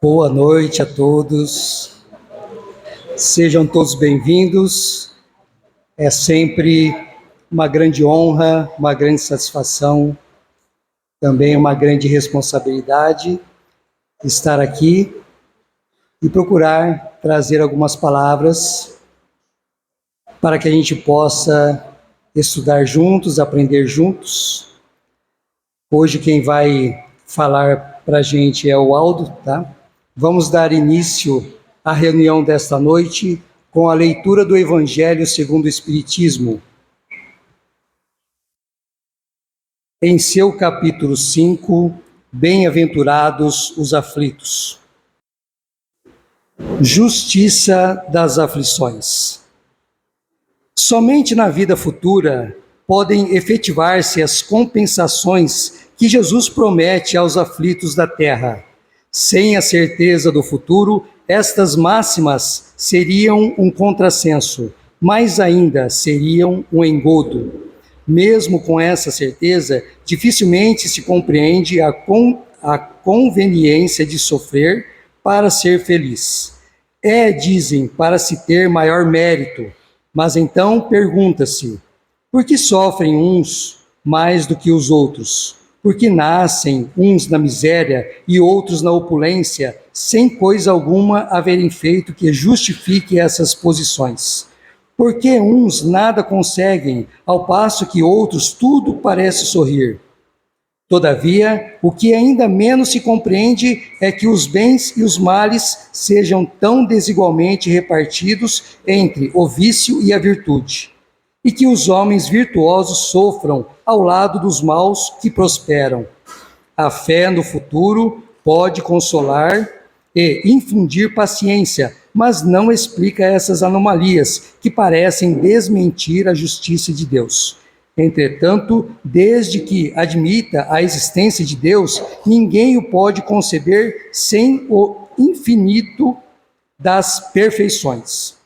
Boa noite a todos, sejam todos bem-vindos. É sempre uma grande honra, uma grande satisfação, também uma grande responsabilidade estar aqui e procurar trazer algumas palavras para que a gente possa estudar juntos, aprender juntos. Hoje quem vai falar para a gente é o Aldo, tá? Vamos dar início à reunião desta noite com a leitura do Evangelho segundo o Espiritismo. Em seu capítulo 5, Bem-aventurados os aflitos. Justiça das aflições. Somente na vida futura podem efetivar-se as compensações que Jesus promete aos aflitos da terra. Sem a certeza do futuro, estas máximas seriam um contrassenso, mais ainda seriam um engodo. Mesmo com essa certeza, dificilmente se compreende a conveniência de sofrer para ser feliz. Dizem, para se ter maior mérito, mas então pergunta-se, por que sofrem uns mais do que os outros? Por que nascem uns na miséria e outros na opulência, sem coisa alguma haverem feito que justifique essas posições? Por que uns nada conseguem, ao passo que outros tudo parece sorrir? Todavia, o que ainda menos se compreende é que os bens e os males sejam tão desigualmente repartidos entre o vício e a virtude, e que os homens virtuosos sofram ao lado dos maus que prosperam. A fé no futuro pode consolar e infundir paciência, mas não explica essas anomalias que parecem desmentir a justiça de Deus. Entretanto, desde que admita a existência de Deus, ninguém o pode conceber sem o infinito das perfeições.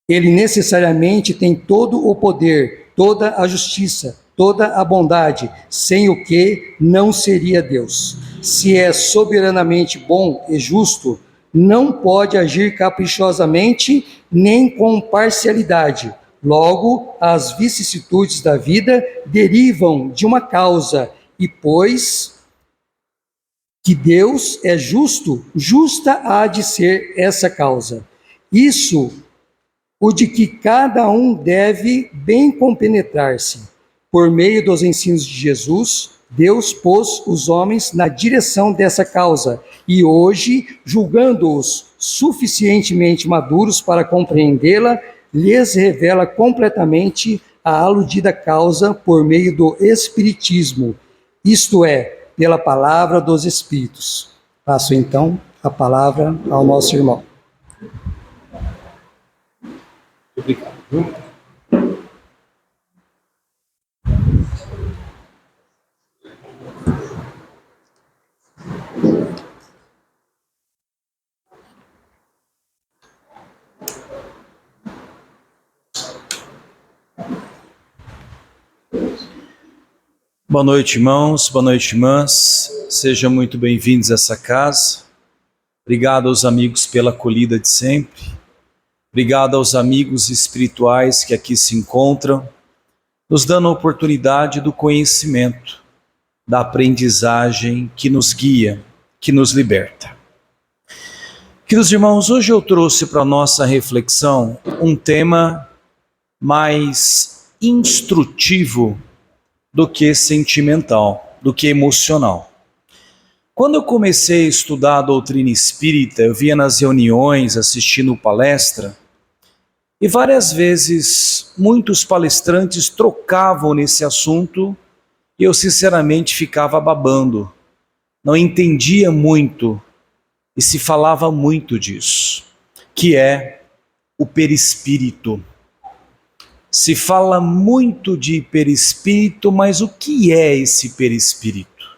Ele necessariamente tem todo o poder, toda a justiça, toda a bondade, sem o que não seria Deus. Se é soberanamente bom e justo, não pode agir caprichosamente nem com parcialidade. Logo, as vicissitudes da vida derivam de uma causa, e pois que Deus é justo, justa há de ser essa causa. Isso o de que cada um deve bem compenetrar-se. Por meio dos ensinos de Jesus, Deus pôs os homens na direção dessa causa e hoje, julgando-os suficientemente maduros para compreendê-la, lhes revela completamente a aludida causa por meio do Espiritismo, isto é, pela palavra dos Espíritos. Passo então a palavra ao nosso irmão. Obrigado. Boa noite, irmãos, boa noite, irmãs. Sejam muito bem-vindos a essa casa. Obrigado aos amigos pela acolhida de sempre. Obrigado aos amigos espirituais que aqui se encontram, nos dando a oportunidade do conhecimento, da aprendizagem que nos guia, que nos liberta. Queridos irmãos, hoje eu trouxe para a nossa reflexão um tema mais instrutivo do que sentimental, do que emocional. Quando eu comecei a estudar a doutrina espírita, eu via nas reuniões, assistindo palestra, e várias vezes muitos palestrantes trocavam nesse assunto e eu sinceramente ficava babando. Não entendia muito e se falava muito disso, que é o perispírito. Se fala muito de perispírito, mas o que é esse perispírito?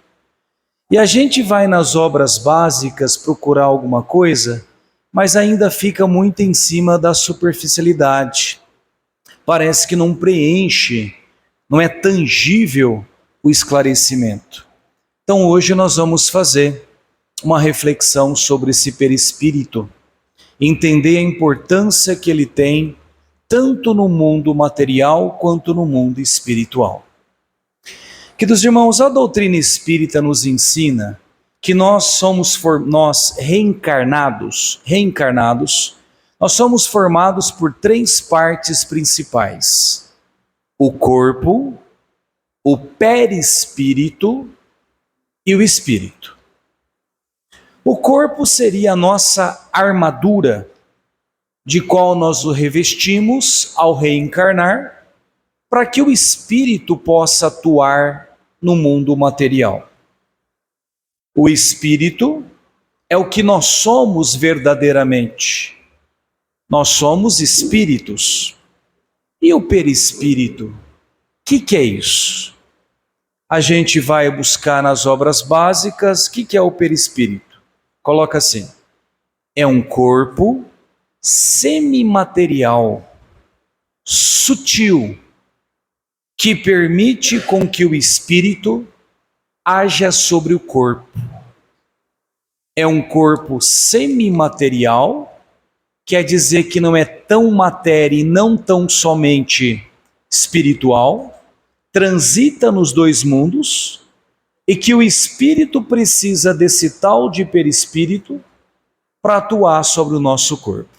E a gente vai nas obras básicas procurar alguma coisa, mas ainda fica muito em cima da superficialidade. Parece que não preenche, não é tangível o esclarecimento. Então hoje nós vamos fazer uma reflexão sobre esse perispírito, entender a importância que ele tem tanto no mundo material quanto no mundo espiritual. Queridos irmãos, a doutrina espírita nos ensina que nós reencarnados, nós somos formados por 3 partes principais: o corpo, o perispírito e o espírito. O corpo seria a nossa armadura, de qual nós o revestimos ao reencarnar, para que o espírito possa atuar no mundo material. O espírito é o que nós somos verdadeiramente. Nós somos espíritos. E o perispírito? O que é isso? A gente vai buscar nas obras básicas. O que é o perispírito? Coloca assim: é um corpo semimaterial, sutil, que permite com que o espírito haja sobre o corpo. É um corpo semimaterial, quer dizer que não é tão matéria e não tão somente espiritual, transita nos 2 mundos, e que o espírito precisa desse tal de perispírito para atuar sobre o nosso corpo.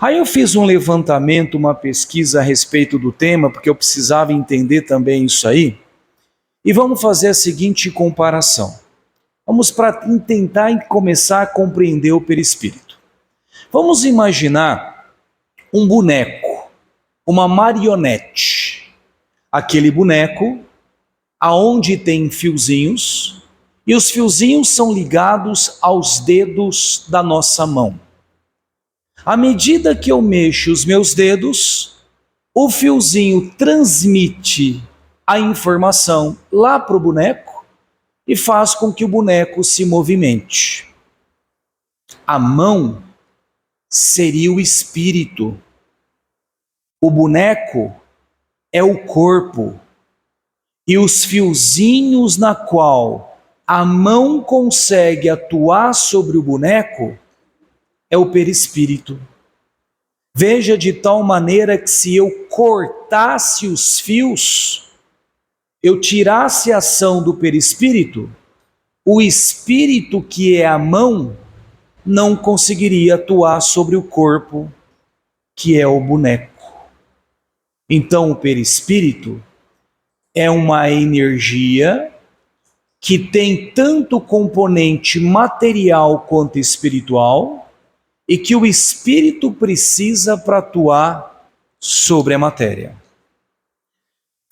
Aí eu fiz um levantamento, uma pesquisa a respeito do tema, porque eu precisava entender também isso aí, e vamos fazer a seguinte comparação. Vamos tentar começar a compreender o perispírito. Vamos imaginar um boneco, uma marionete. Aquele boneco aonde tem fiozinhos, e os fiozinhos são ligados aos dedos da nossa mão. À medida que eu mexo os meus dedos, o fiozinho transmite a informação lá para o boneco e faz com que o boneco se movimente. A mão seria o espírito. O boneco é o corpo. E os fiozinhos na qual a mão consegue atuar sobre o boneco é o perispírito. Veja, de tal maneira que se eu cortasse os fios, eu tirasse a ação do perispírito, o espírito, que é a mão, não conseguiria atuar sobre o corpo, que é o boneco. Então o perispírito é uma energia que tem tanto componente material quanto espiritual, e que o espírito precisa para atuar sobre a matéria.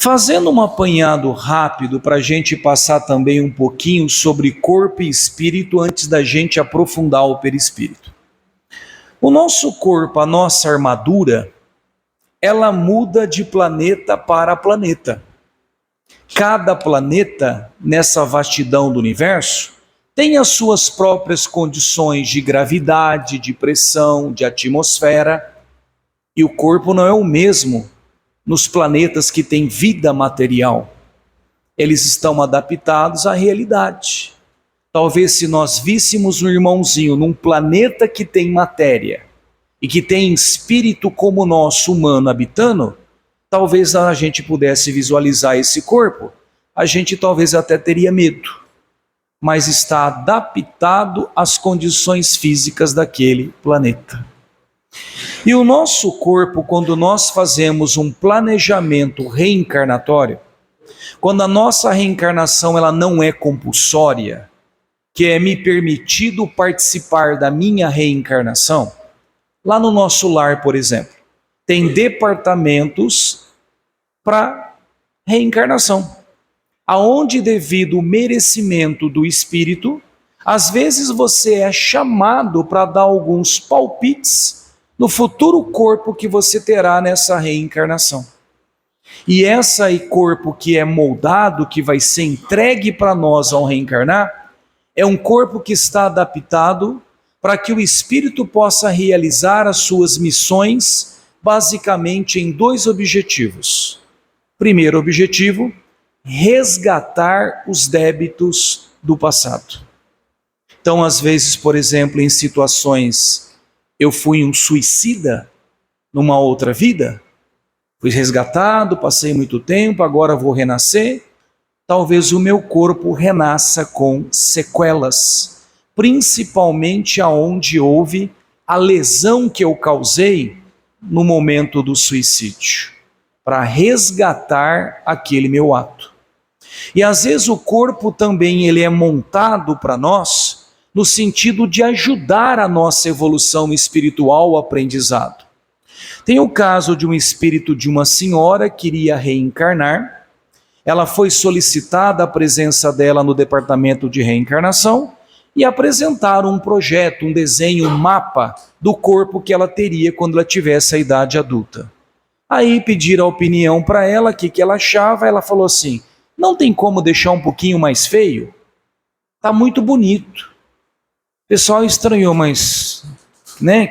Fazendo um apanhado rápido para a gente passar também um pouquinho sobre corpo e espírito antes da gente aprofundar o perispírito. O nosso corpo, a nossa armadura, ela muda de planeta para planeta. Cada planeta, nessa vastidão do universo, tem as suas próprias condições de gravidade, de pressão, de atmosfera, e o corpo não é o mesmo nos planetas que têm vida material. Eles estão adaptados à realidade. Talvez se nós víssemos um irmãozinho num planeta que tem matéria e que tem espírito como o nosso humano habitando, talvez a gente pudesse visualizar esse corpo, a gente talvez até teria medo, mas está adaptado às condições físicas daquele planeta. E o nosso corpo, quando nós fazemos um planejamento reencarnatório, quando a nossa reencarnação ela não é compulsória, que é me permitido participar da minha reencarnação, lá no nosso lar, por exemplo, tem departamentos para reencarnação, aonde, devido ao merecimento do espírito, às vezes você é chamado para dar alguns palpites no futuro corpo que você terá nessa reencarnação. E esse corpo que é moldado, que vai ser entregue para nós ao reencarnar, é um corpo que está adaptado para que o espírito possa realizar as suas missões, basicamente em 2 objetivos. Primeiro objetivo, resgatar os débitos do passado. Então, às vezes, por exemplo, em situações, eu fui um suicida numa outra vida, fui resgatado, passei muito tempo, agora vou renascer. Talvez o meu corpo renasça com sequelas, principalmente aonde houve a lesão que eu causei no momento do suicídio, para resgatar aquele meu ato. E às vezes o corpo também ele é montado para nós no sentido de ajudar a nossa evolução espiritual, o aprendizado. Tem o caso de um espírito de uma senhora que iria reencarnar. Ela foi solicitada a presença dela no departamento de reencarnação e apresentaram um projeto, um desenho, um mapa do corpo que ela teria quando ela tivesse a idade adulta. Aí pediram a opinião para ela, o que ela achava. Ela falou assim: não tem como deixar um pouquinho mais feio? Está muito bonito. O pessoal estranhou, mas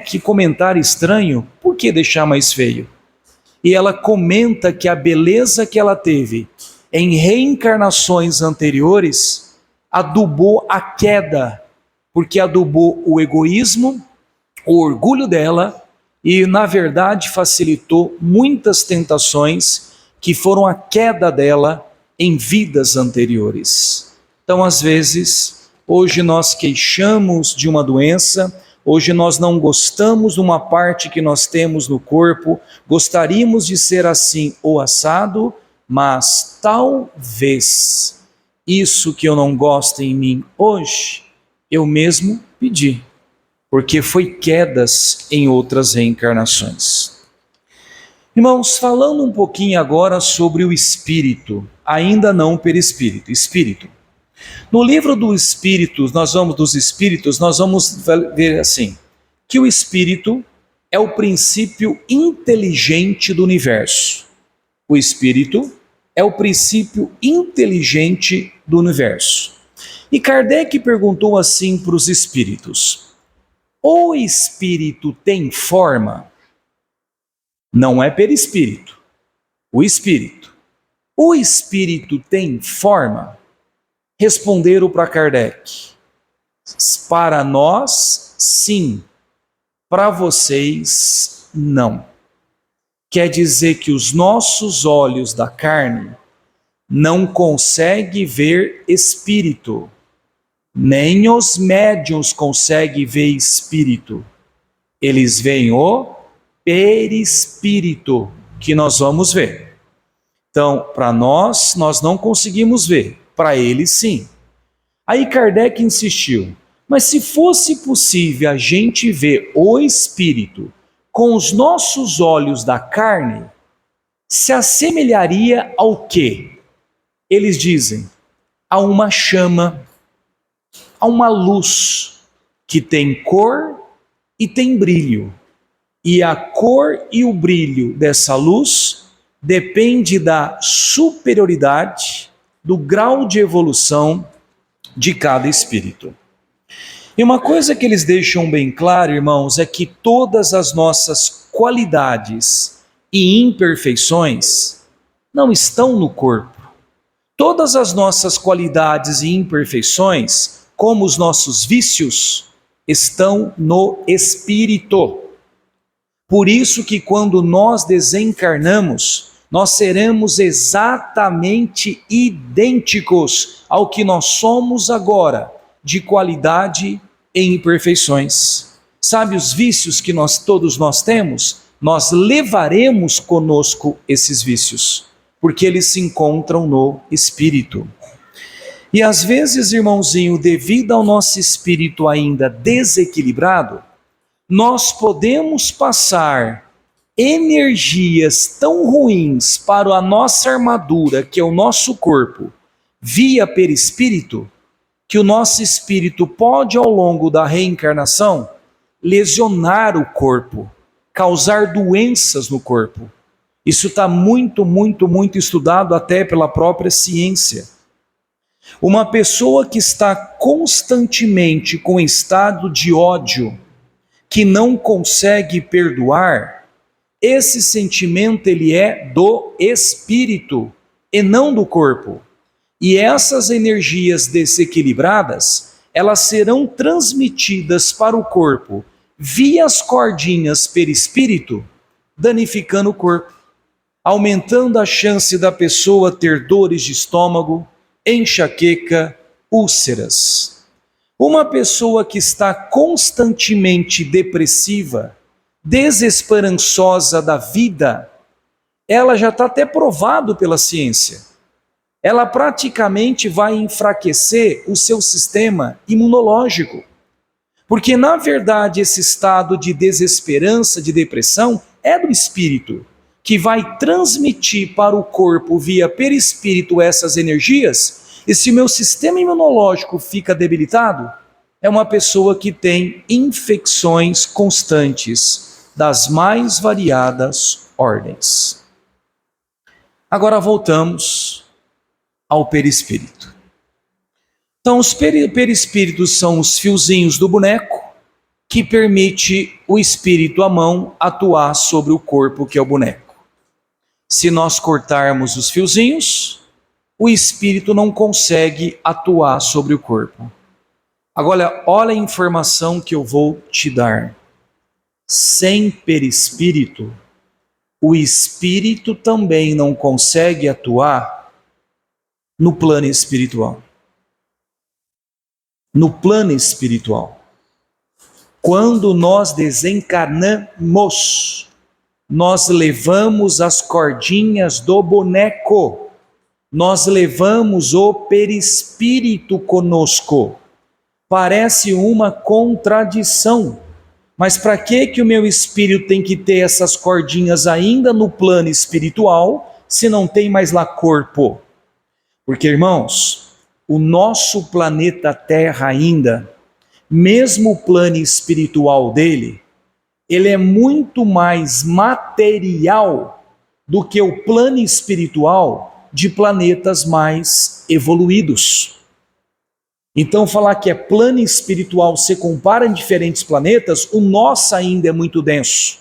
que comentário estranho, por que deixar mais feio? E ela comenta que a beleza que ela teve em reencarnações anteriores adubou a queda, porque adubou o egoísmo, o orgulho dela e, na verdade, facilitou muitas tentações que foram a queda dela em vidas anteriores. Então, às vezes, hoje nós queixamos de uma doença, hoje nós não gostamos de uma parte que nós temos no corpo, gostaríamos de ser assim ou assado, mas talvez isso que eu não gosto em mim hoje, eu mesmo pedi, porque foi quedas em outras reencarnações. Irmãos, falando um pouquinho agora sobre o espírito, ainda não perispírito, espírito. No livro dos espíritos, nós vamos ver assim, que o espírito é o princípio inteligente do universo. O espírito é o princípio inteligente do universo. E Kardec perguntou assim para os espíritos: o espírito tem forma? Não é perispírito, o espírito. O espírito tem forma? Responderam para Kardec: para nós, sim, para vocês, não. Quer dizer que os nossos olhos da carne não conseguem ver espírito, nem os médiuns conseguem ver espírito. Eles veem o perispírito, que nós vamos ver. Então, para nós não conseguimos ver, para eles sim. Aí Kardec insistiu: mas se fosse possível a gente ver o espírito com os nossos olhos da carne, se assemelharia ao quê? Eles dizem: a uma chama, a uma luz que tem cor e tem brilho. E a cor e o brilho dessa luz depende da superioridade, do grau de evolução de cada espírito. E uma coisa que eles deixam bem claro, irmãos, é que todas as nossas qualidades e imperfeições não estão no corpo. Todas as nossas qualidades e imperfeições, como os nossos vícios, estão no espírito. Por isso que quando nós desencarnamos, nós seremos exatamente idênticos ao que nós somos agora, de qualidade e imperfeições. Sabe os vícios que todos nós temos? Nós levaremos conosco esses vícios, porque eles se encontram no espírito. E às vezes, irmãozinho, devido ao nosso espírito ainda desequilibrado, nós podemos passar energias tão ruins para a nossa armadura, que é o nosso corpo, via perispírito, que o nosso espírito pode, ao longo da reencarnação, lesionar o corpo, causar doenças no corpo. Isso está muito estudado até pela própria ciência. Uma pessoa que está constantemente com estado de ódio, que não consegue perdoar, esse sentimento ele é do espírito e não do corpo. E essas energias desequilibradas, elas serão transmitidas para o corpo via as cordinhas perispírito, danificando o corpo, aumentando a chance da pessoa ter dores de estômago, enxaqueca, úlceras. Uma pessoa que está constantemente depressiva, desesperançosa da vida, ela já está até provado pela ciência. Ela praticamente vai enfraquecer o seu sistema imunológico. Porque, na verdade, esse estado de desesperança, de depressão, é do espírito, que vai transmitir para o corpo via perispírito essas energias, e se o meu sistema imunológico fica debilitado, é uma pessoa que tem infecções constantes das mais variadas ordens. Agora voltamos ao perispírito. Então, os perispíritos são os fiozinhos do boneco que permite o espírito, a mão, atuar sobre o corpo que é o boneco. Se nós cortarmos os fiozinhos, o espírito não consegue atuar sobre o corpo. Agora, olha a informação que eu vou te dar. Sem perispírito, o espírito também não consegue atuar no plano espiritual. No plano espiritual. Quando nós desencarnamos, nós levamos as cordinhas do boneco, nós levamos o perispírito conosco. Parece uma contradição, mas para que o meu espírito tem que ter essas cordinhas ainda no plano espiritual, se não tem mais lá corpo? Porque, irmãos, o nosso planeta Terra ainda, mesmo o plano espiritual dele, ele é muito mais material do que o plano espiritual de planetas mais evoluídos. Então, falar que é plano espiritual, se compara em diferentes planetas, o nosso ainda é muito denso.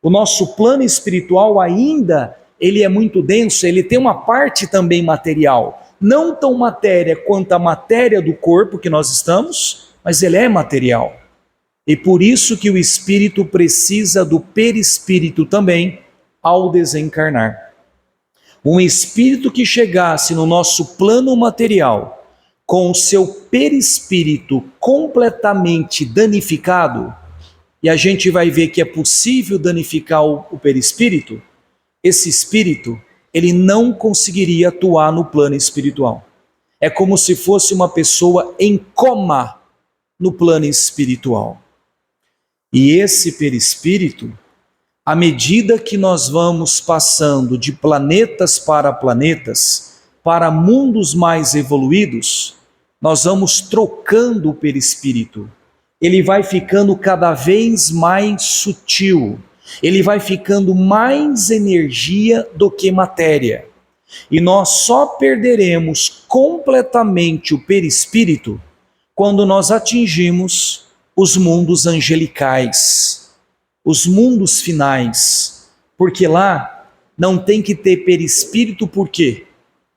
O nosso plano espiritual ainda, ele é muito denso, ele tem uma parte também material. Não tão matéria quanto a matéria do corpo que nós estamos, mas ele é material. E por isso que o espírito precisa do perispírito também ao desencarnar. Um espírito que chegasse no nosso plano material com o seu perispírito completamente danificado, e a gente vai ver que é possível danificar o perispírito, esse espírito, ele não conseguiria atuar no plano espiritual. É como se fosse uma pessoa em coma no plano espiritual. E esse perispírito, à medida que nós vamos passando de planetas, para mundos mais evoluídos, nós vamos trocando o perispírito. Ele vai ficando cada vez mais sutil, ele vai ficando mais energia do que matéria. E nós só perderemos completamente o perispírito quando nós atingimos os mundos angelicais, os mundos finais, porque lá não tem que ter perispírito. Por quê?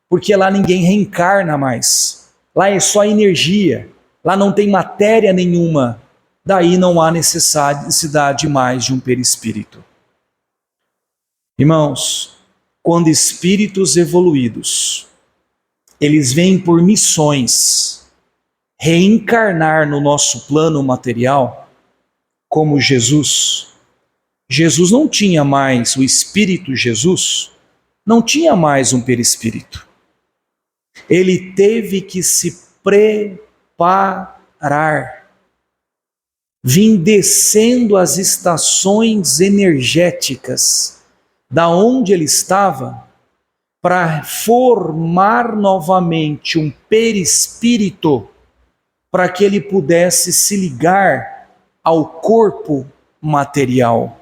Porque lá ninguém reencarna mais, lá é só energia, lá não tem matéria nenhuma, daí não há necessidade mais de um perispírito. Irmãos, quando espíritos evoluídos, eles vêm por missões, reencarnar no nosso plano material, como Jesus não tinha mais, o Espírito Jesus não tinha mais um perispírito. Ele teve que se preparar, vir descendo as estações energéticas da onde ele estava, para formar novamente um perispírito, para que ele pudesse se ligar ao corpo material.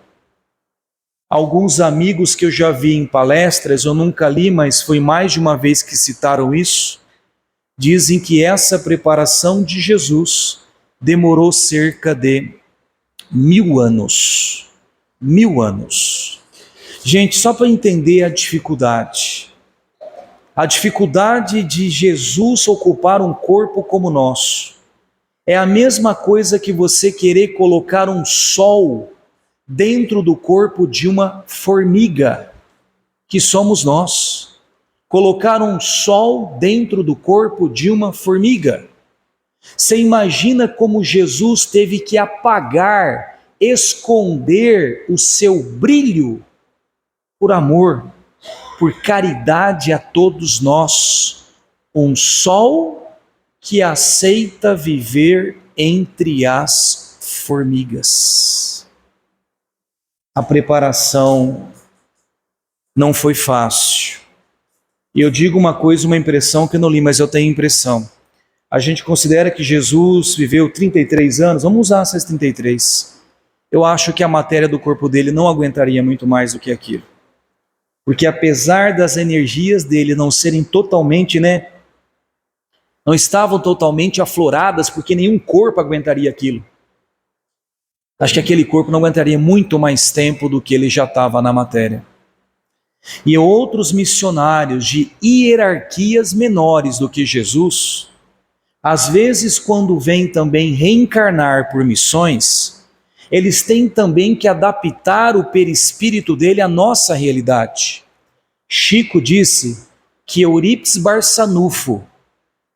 Alguns amigos que eu já vi em palestras, eu nunca li, mas foi mais de uma vez que citaram isso, dizem que essa preparação de Jesus demorou cerca de 1000 anos. 1000 anos. Gente, só para entender a dificuldade de Jesus ocupar um corpo como o nosso, É a mesma coisa que você querer colocar um sol dentro do corpo de uma formiga, que somos nós. Colocar um sol dentro do corpo de uma formiga. Você imagina como Jesus teve que apagar, esconder o seu brilho por amor, por caridade a todos nós. Um sol que aceita viver entre as formigas. A preparação não foi fácil. E eu digo uma coisa, uma impressão que eu não li, mas eu tenho impressão. A gente considera que Jesus viveu 33 anos, vamos usar esses 33. Eu acho que a matéria do corpo dele não aguentaria muito mais do que aquilo. Porque apesar das energias dele não serem totalmente, não estavam totalmente afloradas, porque nenhum corpo aguentaria aquilo. Acho que aquele corpo não aguentaria muito mais tempo do que ele já estava na matéria. E outros missionários de hierarquias menores do que Jesus, às vezes quando vêm também reencarnar por missões, eles têm também que adaptar o perispírito dele à nossa realidade. Chico disse que Eurípides Barçanufo,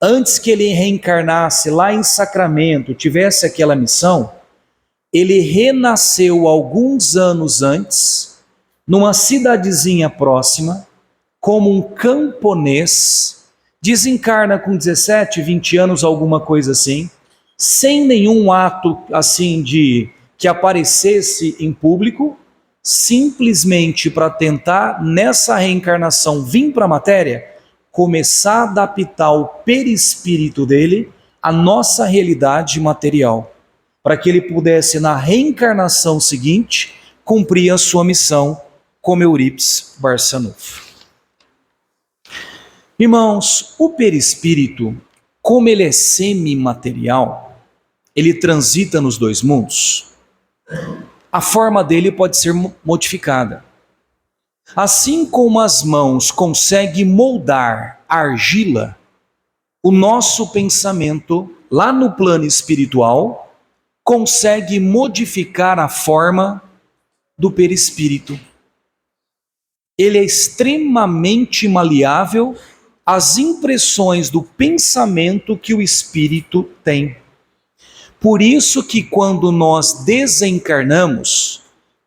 antes que ele reencarnasse lá em Sacramento, tivesse aquela missão, ele renasceu alguns anos antes, numa cidadezinha próxima, como um camponês, desencarna com 17, 20 anos, alguma coisa assim, sem nenhum ato assim de que aparecesse em público, simplesmente para tentar, nessa reencarnação, vir para a matéria, começar a adaptar o perispírito dele à nossa realidade material, para que ele pudesse, na reencarnação seguinte, cumprir a sua missão como Eurípides Barçanufo. Irmãos, o perispírito, como ele é semimaterial, ele transita nos dois mundos, a forma dele pode ser modificada. Assim como as mãos conseguem moldar a argila, o nosso pensamento, lá no plano espiritual, consegue modificar a forma do perispírito. Ele é extremamente maleável às impressões do pensamento que o espírito tem. Por isso que quando nós desencarnamos,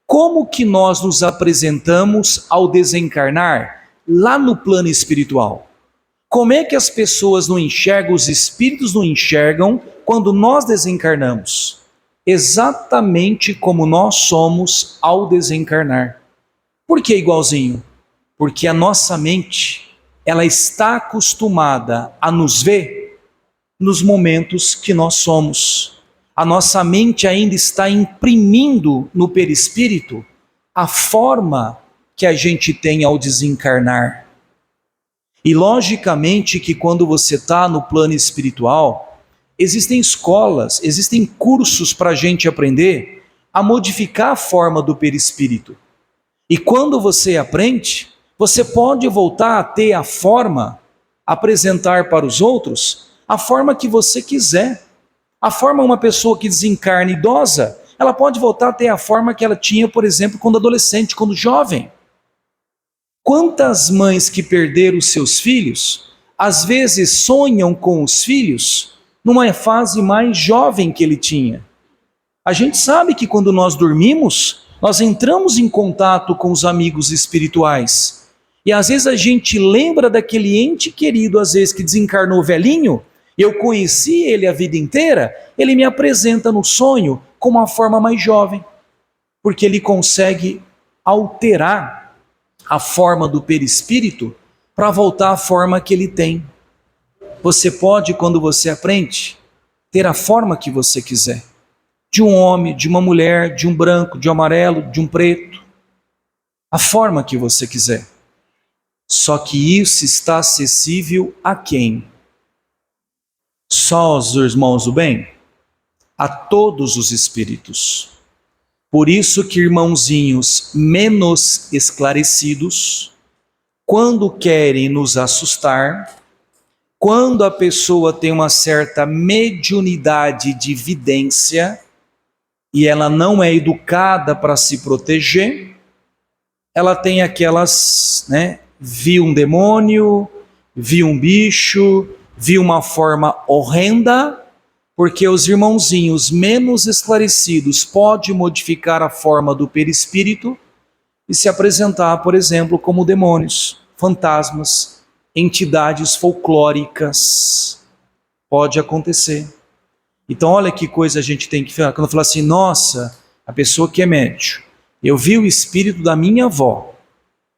como que nós nos apresentamos ao desencarnar lá no plano espiritual? Como é que as pessoas não enxergam, os espíritos não enxergam quando nós desencarnamos? Exatamente como nós somos ao desencarnar. Por que igualzinho? Porque a nossa mente, ela está acostumada a nos ver nos momentos que nós somos. A nossa mente ainda está imprimindo no perispírito a forma que a gente tem ao desencarnar. E logicamente que quando você está no plano espiritual, existem escolas, existem cursos para a gente aprender a modificar a forma do perispírito. E quando você aprende, você pode voltar a ter a forma, apresentar para os outros, a forma que você quiser. A forma uma pessoa que desencarna idosa, ela pode voltar a ter a forma que ela tinha, por exemplo, quando adolescente, quando jovem. Quantas mães que perderam seus filhos, às vezes sonham com os filhos numa fase mais jovem que ele tinha. A gente sabe que quando nós dormimos, nós entramos em contato com os amigos espirituais. E às vezes a gente lembra daquele ente querido, às vezes que desencarnou velhinho, eu conheci ele a vida inteira, ele me apresenta no sonho com uma forma mais jovem, porque ele consegue alterar a forma do perispírito para voltar à forma que ele tem. Você pode, quando você aprende, ter a forma que você quiser. De um homem, de uma mulher, de um branco, de um amarelo, de um preto. A forma que você quiser. Só que isso está acessível a quem? Só aos irmãos do bem? A todos os espíritos. Por isso que irmãozinhos menos esclarecidos, quando querem nos assustar, quando a pessoa tem uma certa mediunidade de vidência e ela não é educada para se proteger, ela tem aquelas, viu um demônio, viu um bicho, viu uma forma horrenda, porque os irmãozinhos menos esclarecidos podem modificar a forma do perispírito e se apresentar, por exemplo, como demônios, fantasmas, entidades folclóricas. Pode acontecer. Então olha que coisa a gente tem que falar. Quando fala assim, nossa, a pessoa que é médium, eu vi o espírito da minha avó.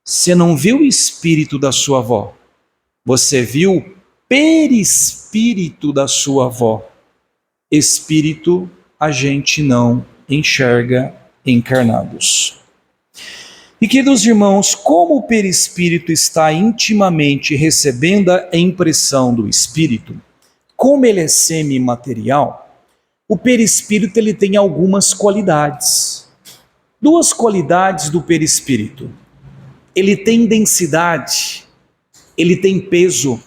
Você não viu o espírito da sua avó. Você viu o perispírito da sua avó. Espírito a gente não enxerga encarnados. E queridos irmãos, como o perispírito está intimamente recebendo a impressão do espírito, como ele é semimaterial, o perispírito ele tem algumas qualidades. Duas qualidades do perispírito. Ele tem densidade, ele tem peso.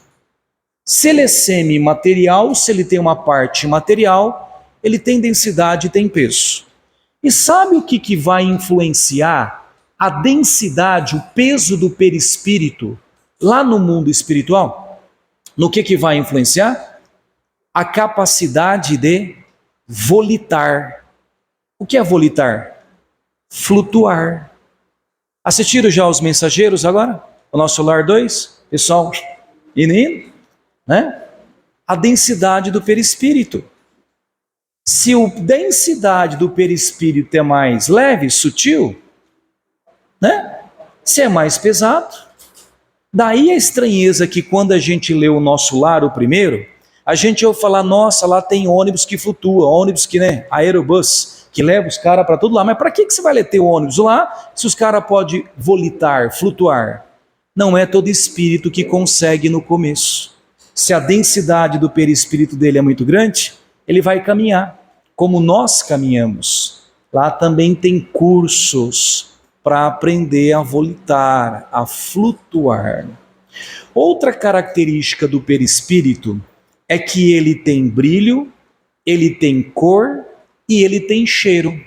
Se ele é semimaterial, se ele tem uma parte material, ele tem densidade e tem peso. E sabe o que vai influenciar a densidade, o peso do perispírito lá no mundo espiritual? No que vai influenciar? A capacidade de volitar. O que é volitar? Flutuar. Assistiram já os mensageiros agora? O nosso lar 2? Pessoal, indo, né? A densidade do perispírito. Se a densidade do perispírito é mais leve, sutil, né? Se é mais pesado, daí a estranheza que quando a gente lê o nosso lar, o primeiro, a gente ouve falar, nossa, lá tem ônibus que flutua, ônibus que, aerobus, que leva os caras para tudo lá. Mas para que você vai ter o ônibus lá se os caras podem volitar, flutuar? Não é todo espírito que consegue no começo. Se a densidade do perispírito dele é muito grande, ele vai caminhar, como nós caminhamos. Lá também tem cursos para aprender a volitar, a flutuar. Outra característica do perispírito é que ele tem brilho, ele tem cor e ele tem cheiro.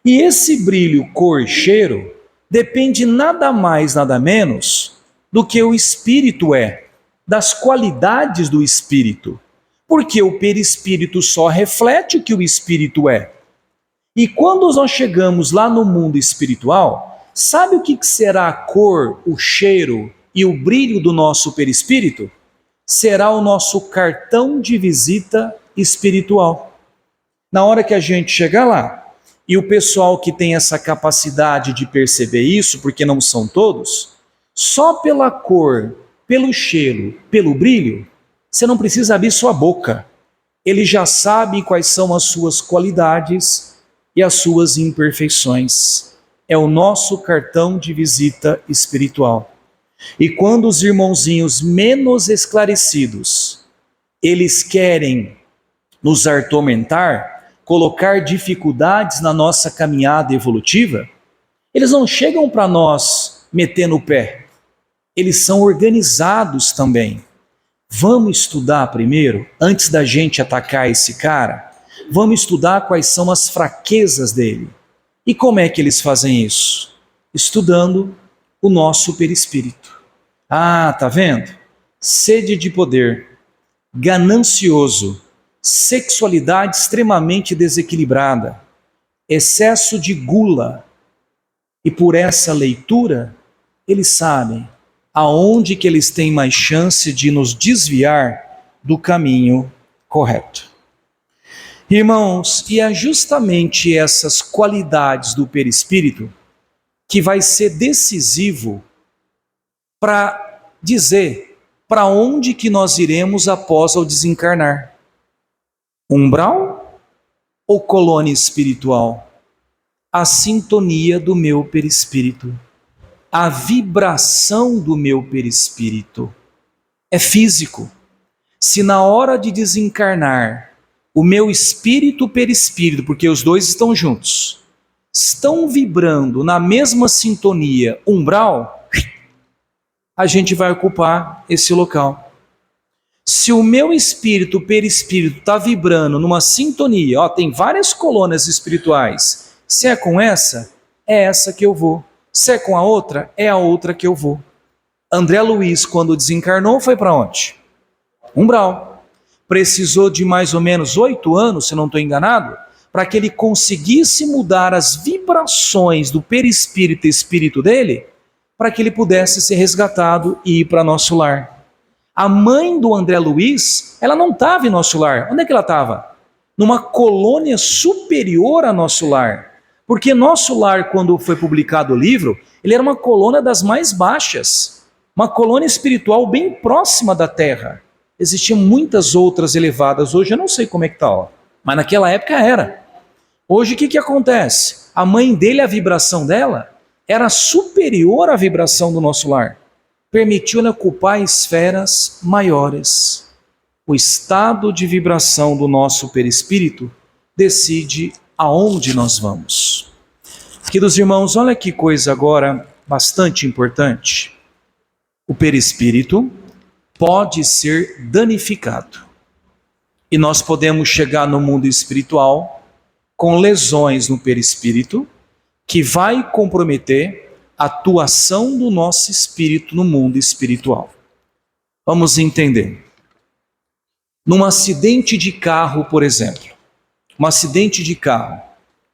E esse brilho, cor e cheiro depende nada mais, nada menos do que o espírito é, das qualidades do espírito. Porque o perispírito só reflete o que o espírito é. E quando nós chegamos lá no mundo espiritual, sabe o que será a cor, o cheiro e o brilho do nosso perispírito? Será o nosso cartão de visita espiritual. Na hora que a gente chegar lá, e o pessoal que tem essa capacidade de perceber isso, porque não são todos, só pela cor, pelo cheiro, pelo brilho, você não precisa abrir sua boca. Ele já sabe quais são as suas qualidades e as suas imperfeições. É o nosso cartão de visita espiritual. E quando os irmãozinhos menos esclarecidos, eles querem nos atormentar, colocar dificuldades na nossa caminhada evolutiva, eles não chegam para nós metendo o pé. Eles são organizados também. Vamos estudar primeiro, antes da gente atacar esse cara, vamos estudar quais são as fraquezas dele. E como é que eles fazem isso? Estudando o nosso perispírito. Ah, tá vendo? Sede de poder, ganancioso, sexualidade extremamente desequilibrada, excesso de gula. E por essa leitura, eles sabem aonde que eles têm mais chance de nos desviar do caminho correto. Irmãos, e é justamente essas qualidades do perispírito que vai ser decisivo para dizer para onde que nós iremos após ao desencarnar. Umbral ou colônia espiritual? A sintonia do meu perispírito, a vibração do meu perispírito. É físico. Se na hora de desencarnar, o meu espírito e o perispírito, porque os dois estão juntos, estão vibrando na mesma sintonia umbral, a gente vai ocupar esse local. Se o meu espírito, o perispírito, está vibrando numa sintonia, ó, tem várias colônias espirituais. Se é com essa, é essa que eu vou. Se é com a outra, é a outra que eu vou. André Luiz, quando desencarnou, foi para onde? Umbral. Precisou de mais ou menos 8 anos, se não estou enganado, para que ele conseguisse mudar as vibrações do perispírito e espírito dele, para que ele pudesse ser resgatado e ir para nosso lar. A mãe do André Luiz, ela não estava em nosso lar. Onde é que ela estava? Numa colônia superior a nosso lar. Porque nosso lar, quando foi publicado o livro, ele era uma colônia das mais baixas. Uma colônia espiritual bem próxima da Terra. Existiam muitas outras elevadas. Hoje eu não sei como é que está, ó. Mas naquela época era. Hoje o que acontece? A mãe dele, a vibração dela, era superior à vibração do nosso lar. Permitiu-lhe ocupar esferas maiores. O estado de vibração do nosso perispírito decide aonde nós vamos. Queridos irmãos, olha que coisa agora bastante importante. O perispírito pode ser danificado. E nós podemos chegar no mundo espiritual com lesões no perispírito que vai comprometer a atuação do nosso espírito no mundo espiritual. Vamos entender. Num acidente de carro, por exemplo, um acidente de carro,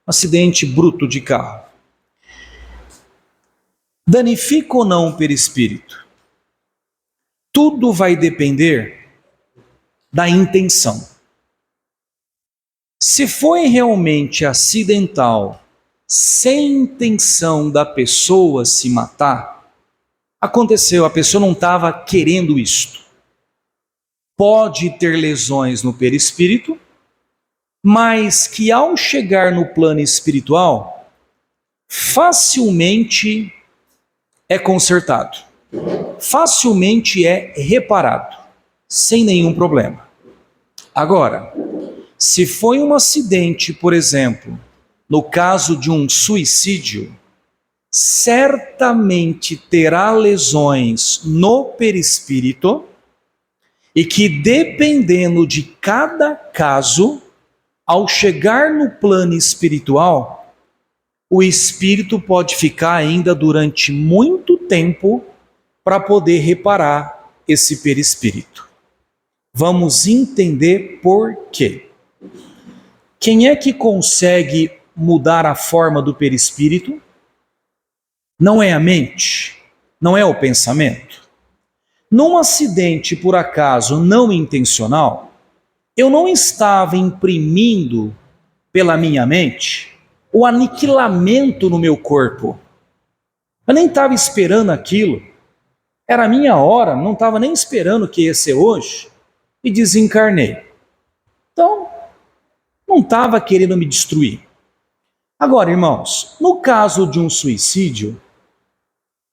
um acidente bruto de carro, danifica ou não o perispírito? Tudo vai depender da intenção. Se foi realmente acidental, sem intenção da pessoa se matar, aconteceu, a pessoa não estava querendo isto. Pode ter lesões no perispírito, mas que ao chegar no plano espiritual, facilmente é consertado, facilmente é reparado, sem nenhum problema. Agora, se foi um acidente, por exemplo, no caso de um suicídio, certamente terá lesões no perispírito e que, dependendo de cada caso, ao chegar no plano espiritual, o espírito pode ficar ainda durante muito tempo para poder reparar esse perispírito. Vamos entender por quê. Quem é que consegue mudar a forma do perispírito? Não é a mente, não é o pensamento. Num acidente, por acaso, não intencional, eu não estava imprimindo pela minha mente o aniquilamento no meu corpo. Eu nem estava esperando aquilo. Era a minha hora, não estava nem esperando que ia ser hoje, e desencarnei. Então, não estava querendo me destruir. Agora, irmãos, no caso de um suicídio,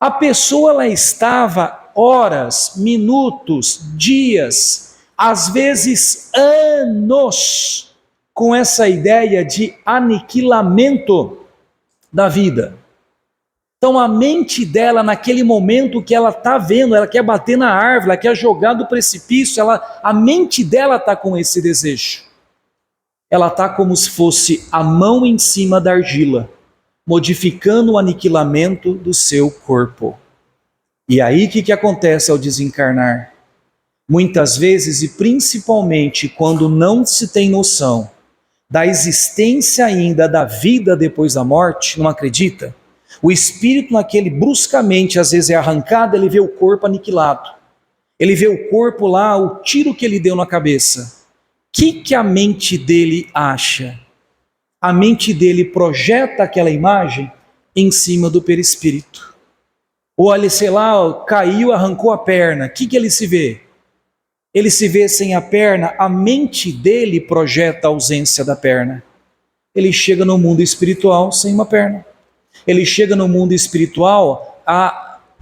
a pessoa ela estava horas, minutos, dias, às vezes anos, com essa ideia de aniquilamento da vida. Então a mente dela, naquele momento que ela está vendo, ela quer bater na árvore, ela quer jogar do precipício, a mente dela está com esse desejo. Ela está como se fosse a mão em cima da argila, modificando o aniquilamento do seu corpo. E aí o que acontece ao desencarnar? Muitas vezes, e principalmente quando não se tem noção da existência ainda da vida depois da morte, não acredita? O espírito naquele bruscamente, às vezes é arrancado, ele vê o corpo aniquilado. Ele vê o corpo lá, o tiro que ele deu na cabeça. O que a mente dele acha? A mente dele projeta aquela imagem em cima do perispírito. Ou ele, sei lá, caiu, arrancou a perna. O que ele se vê? Ele se vê sem a perna, a mente dele projeta a ausência da perna. Ele chega no mundo espiritual sem uma perna. Ele chega no mundo espiritual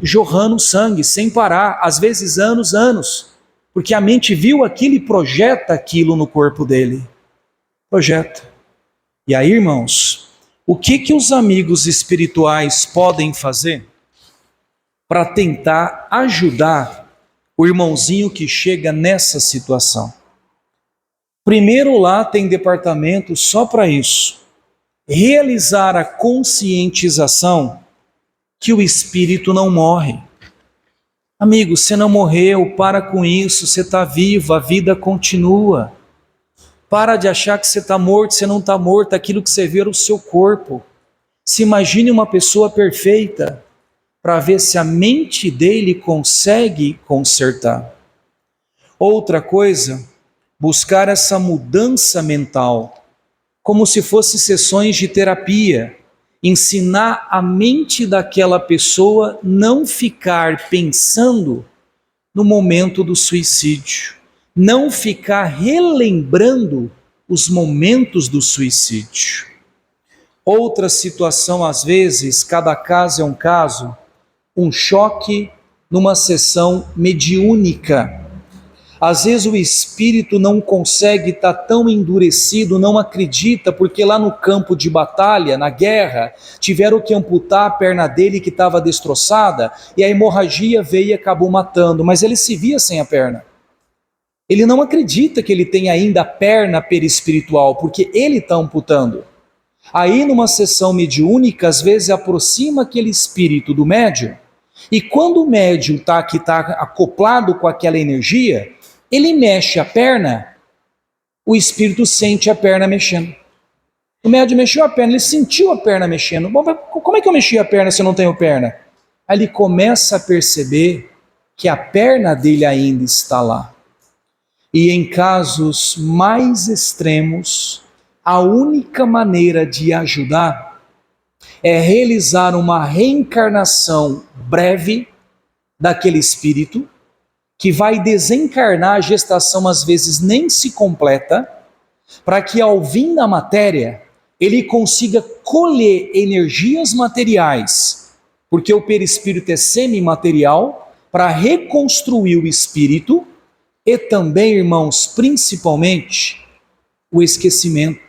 jorrando sangue, sem parar, às vezes anos, porque a mente viu aquilo e projeta aquilo no corpo dele. Projeta. E aí, irmãos, o que os amigos espirituais podem fazer para tentar ajudar o irmãozinho que chega nessa situação. Primeiro, lá tem departamento só para isso. Realizar a conscientização que o espírito não morre. Amigo, você não morreu, para com isso, você está vivo, a vida continua. Para de achar que você está morto, você não está morto, aquilo que você vê era o seu corpo. Se imagine uma pessoa perfeita, para ver se a mente dele consegue consertar. Outra coisa, buscar essa mudança mental, como se fosse sessões de terapia, ensinar a mente daquela pessoa não ficar pensando no momento do suicídio, não ficar relembrando os momentos do suicídio. Outra situação, às vezes, cada caso é um caso, um choque numa sessão mediúnica. Às vezes o espírito não consegue estar tão endurecido, não acredita, porque lá no campo de batalha, na guerra, tiveram que amputar a perna dele que estava destroçada, e a hemorragia veio e acabou matando, mas ele se via sem a perna. Ele não acredita que ele tem ainda a perna perispiritual, porque ele está amputando. Aí numa sessão mediúnica, às vezes aproxima aquele espírito do médium, e quando o médium está acoplado com aquela energia, ele mexe a perna, o espírito sente a perna mexendo. O médium mexeu a perna, ele sentiu a perna mexendo. Bom, mas como é que eu mexi a perna se eu não tenho perna? Aí ele começa a perceber que a perna dele ainda está lá. E em casos mais extremos, a única maneira de ajudar é realizar uma reencarnação breve daquele espírito, que vai desencarnar, a gestação às vezes nem se completa, para que ao vir na matéria, ele consiga colher energias materiais, porque o perispírito é semimaterial, para reconstruir o espírito, e também, irmãos, principalmente, o esquecimento.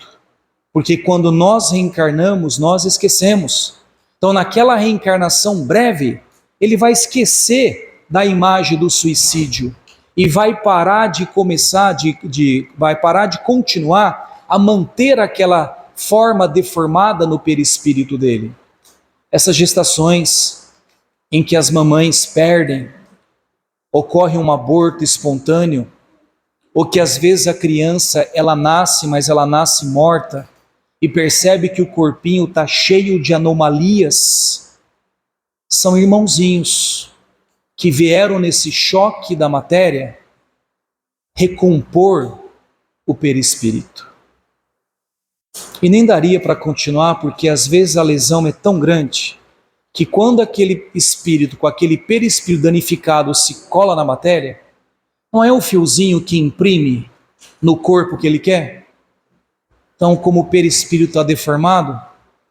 Porque quando nós reencarnamos, nós esquecemos. Então, naquela reencarnação breve, ele vai esquecer da imagem do suicídio e vai parar de continuar a manter aquela forma deformada no perispírito dele. Essas gestações em que as mamães perdem, ocorre um aborto espontâneo, ou que às vezes a criança ela nasce, mas ela nasce morta e percebe que o corpinho está cheio de anomalias, são irmãozinhos que vieram nesse choque da matéria recompor o perispírito. E nem daria para continuar, porque às vezes a lesão é tão grande que quando aquele espírito, com aquele perispírito danificado se cola na matéria, não é o fiozinho que imprime no corpo que ele quer? Então, como o perispírito está deformado,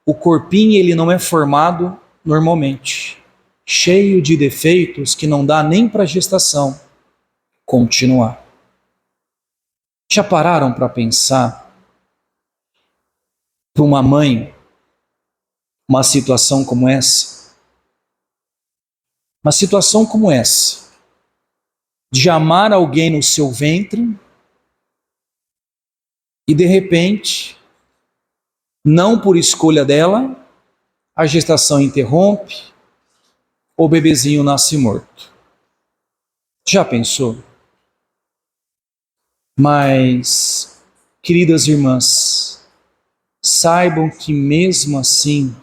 o corpinho ele não é formado normalmente, cheio de defeitos que não dá nem para a gestação continuar. Já pararam para pensar, para uma mãe, uma situação como essa? Uma situação como essa, de amar alguém no seu ventre e de repente, não por escolha dela, a gestação interrompe, o bebezinho nasce morto. Já pensou? Mas, queridas irmãs, saibam que mesmo assim,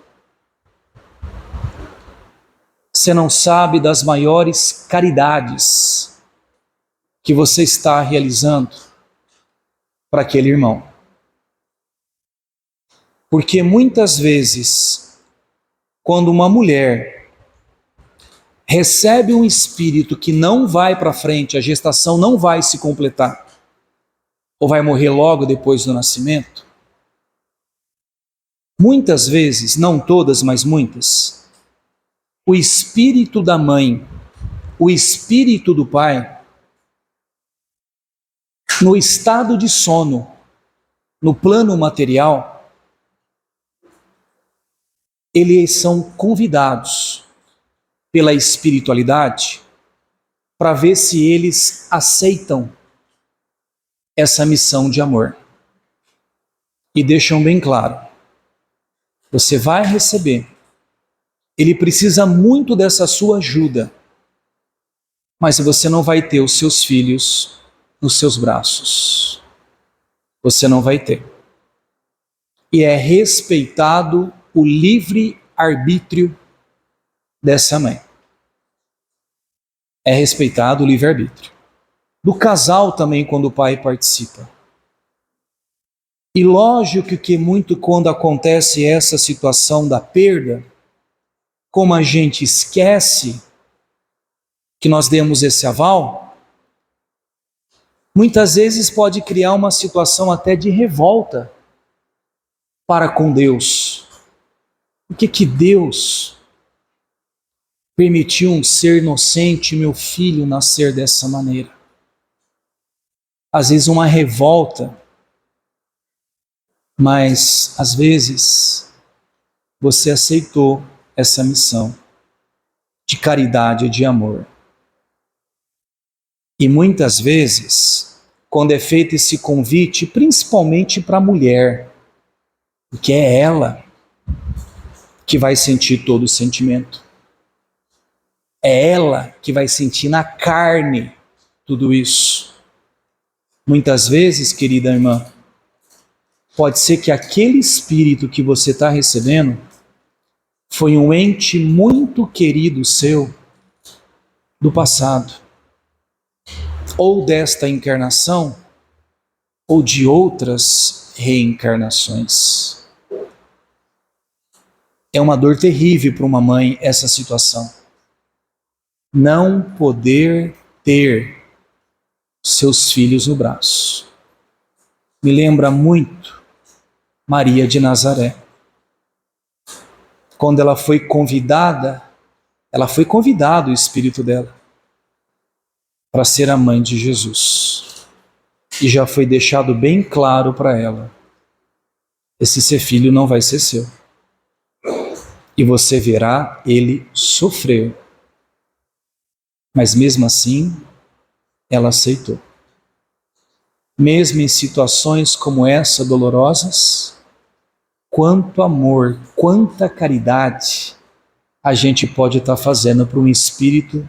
você não sabe das maiores caridades que você está realizando para aquele irmão. Porque muitas vezes, quando uma mulher recebe um espírito que não vai para frente, a gestação não vai se completar, ou vai morrer logo depois do nascimento, muitas vezes, não todas, mas muitas, o espírito da mãe, o espírito do pai, no estado de sono, no plano material, eles são convidados pela espiritualidade para ver se eles aceitam essa missão de amor. E deixam bem claro: você vai receber. Ele precisa muito dessa sua ajuda, mas você não vai ter os seus filhos nos seus braços. Você não vai ter. E é respeitado o livre-arbítrio dessa mãe. É respeitado o livre-arbítrio. Do casal também, quando o pai participa. E lógico que muito quando acontece essa situação da perda, como a gente esquece que nós demos esse aval, muitas vezes pode criar uma situação até de revolta para com Deus. Por que Deus permitiu um ser inocente, meu filho, nascer dessa maneira? Às vezes uma revolta, mas às vezes você aceitou essa missão de caridade e de amor. E muitas vezes, quando é feito esse convite, principalmente para a mulher, porque é ela que vai sentir todo o sentimento. É ela que vai sentir na carne tudo isso. Muitas vezes, querida irmã, pode ser que aquele espírito que você está recebendo foi um ente muito querido seu do passado, ou desta encarnação, ou de outras reencarnações. É uma dor terrível para uma mãe essa situação. Não poder ter seus filhos no braço. Me lembra muito Maria de Nazaré. Quando ela foi convidada o espírito dela para ser a mãe de Jesus. E já foi deixado bem claro para ela: esse ser filho não vai ser seu. E você verá ele sofrer. Mas mesmo assim, ela aceitou. Mesmo em situações como essa, dolorosas, quanto amor, quanta caridade a gente pode estar fazendo para um espírito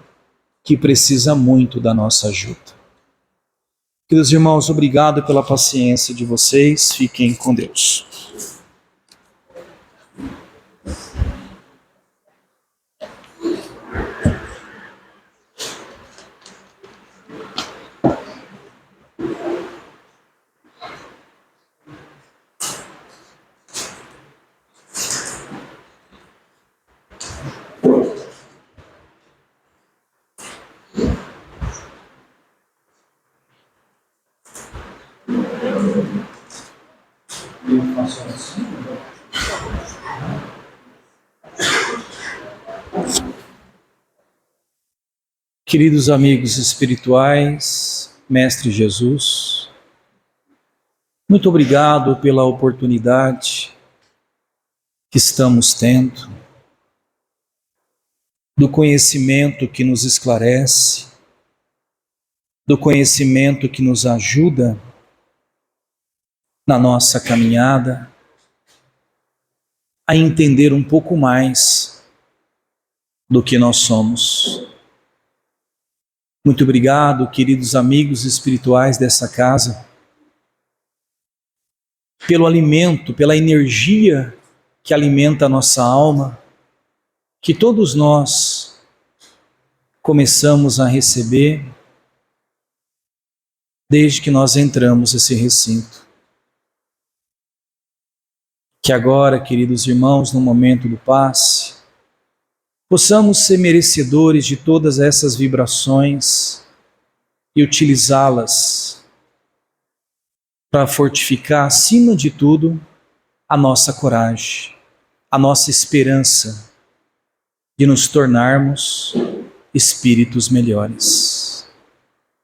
que precisa muito da nossa ajuda. Queridos irmãos, obrigado pela paciência de vocês. Fiquem com Deus. Queridos amigos espirituais, Mestre Jesus, muito obrigado pela oportunidade que estamos tendo, do conhecimento que nos esclarece, do conhecimento que nos ajuda na nossa caminhada a entender um pouco mais do que nós somos. Muito obrigado, queridos amigos espirituais dessa casa, pelo alimento, pela energia que alimenta a nossa alma, que todos nós começamos a receber desde que nós entramos nesse recinto. Que agora, queridos irmãos, no momento do passe, possamos ser merecedores de todas essas vibrações e utilizá-las para fortificar, acima de tudo, a nossa coragem, a nossa esperança de nos tornarmos espíritos melhores.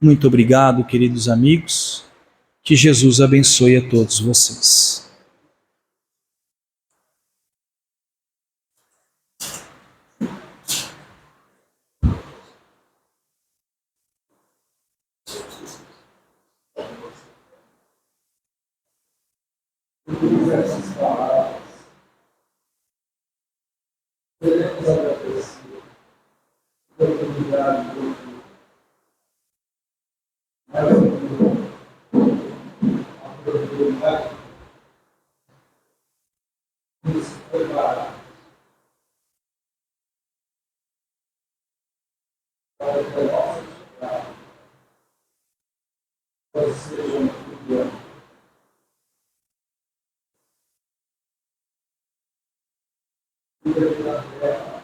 Muito obrigado, queridos amigos. Que Jesus abençoe a todos vocês. essas palavras. Queremos agradecer pela oportunidade de ouvir. Mais a oportunidade de nos preparar para que a nossa chegada seja um problema. Vida na terra,